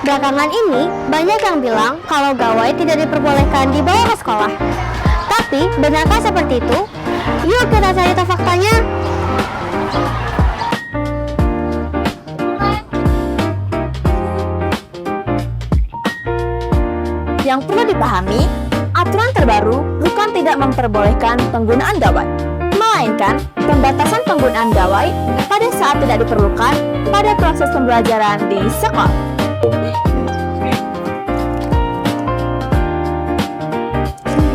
Belakangan ini, banyak yang bilang kalau gawai tidak diperbolehkan dibawa ke sekolah. Tapi, benarkah seperti itu? Yuk kita cari tahu faktanya. Yang perlu dipahami, aturan terbaru bukan tidak memperbolehkan penggunaan gawai, melainkan pembatasan penggunaan gawai pada saat tidak diperlukan pada proses pembelajaran di sekolah.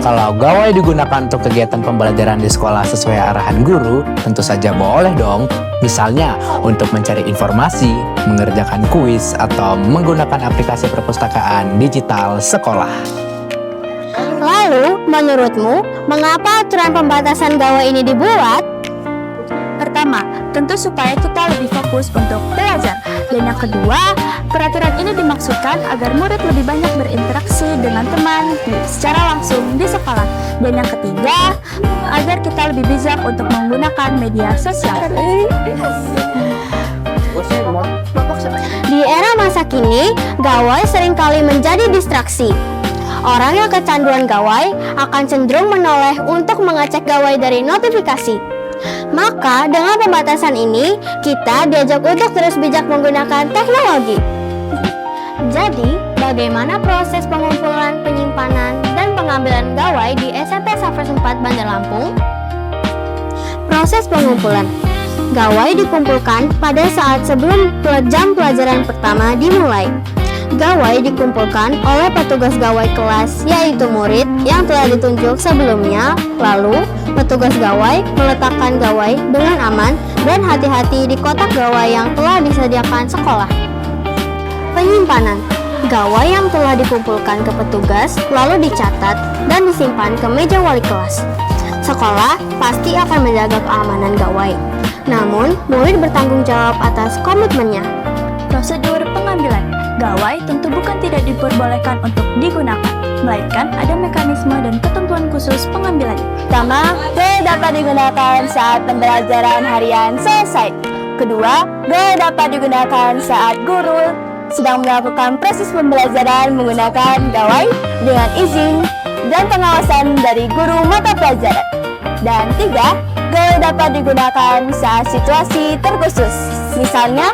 Kalau gawai digunakan untuk kegiatan pembelajaran di sekolah sesuai arahan guru, tentu saja boleh dong. Misalnya untuk mencari informasi, mengerjakan kuis, atau menggunakan aplikasi perpustakaan digital sekolah. Lalu, menurutmu, mengapa aturan pembatasan gawai ini dibuat? Pertama, tentu supaya kita lebih fokus untuk belajar. Dan yang kedua, peraturan ini dimaksudkan agar murid lebih banyak berinteraksi dengan teman secara langsung di sekolah. Dan yang ketiga, agar kita lebih bijak untuk menggunakan media sosial. Di era masa kini, gawai seringkali menjadi distraksi. Orang yang kecanduan gawai akan cenderung menoleh untuk mengecek gawai dari notifikasi. Maka dengan pembatasan ini, kita diajak untuk terus bijak menggunakan teknologi. Jadi, bagaimana proses pengumpulan, penyimpanan, dan pengambilan gawai di SMP Safras 4 Bandar Lampung? Proses pengumpulan. Gawai dikumpulkan pada saat sebelum jam pelajaran pertama dimulai. Gawai dikumpulkan oleh petugas gawai kelas, yaitu murid yang telah ditunjuk sebelumnya. Lalu, petugas gawai meletakkan gawai dengan aman dan hati-hati di kotak gawai yang telah disediakan sekolah. Penyimpanan. Gawai yang telah dikumpulkan ke petugas lalu dicatat dan disimpan ke meja wali kelas. Sekolah pasti akan menjaga keamanan gawai. Namun, murid bertanggung jawab atas komitmennya. Prosedur pengambilan. Gawai tentu bukan tidak diperbolehkan untuk digunakan, melainkan ada mekanisme dan ketentuan khusus pengambilan. Pertama, gawai dapat digunakan saat pembelajaran harian selesai. Kedua, gawai dapat digunakan saat guru sedang melakukan proses pembelajaran menggunakan gawai dengan izin dan pengawasan dari guru mata pelajaran. Dan tiga, gawai dapat digunakan saat situasi terkhusus, misalnya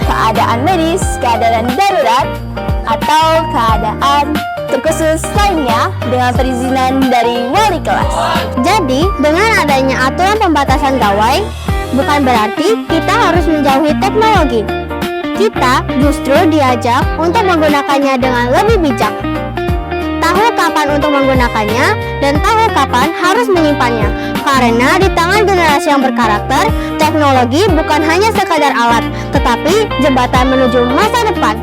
keadaan medis, keadaan darurat, atau keadaan terkhusus lainnya dengan perizinan dari wali kelas. Jadi, dengan adanya aturan pembatasan gawai, bukan berarti kita harus menjauhi teknologi. Kita justru diajak untuk menggunakannya dengan lebih bijak. Tahu kapan untuk menggunakannya dan tahu kapan harus menyimpannya. Karena di tangan generasi yang berkarakter, teknologi bukan hanya sekadar alat, tetapi jembatan menuju masa depan.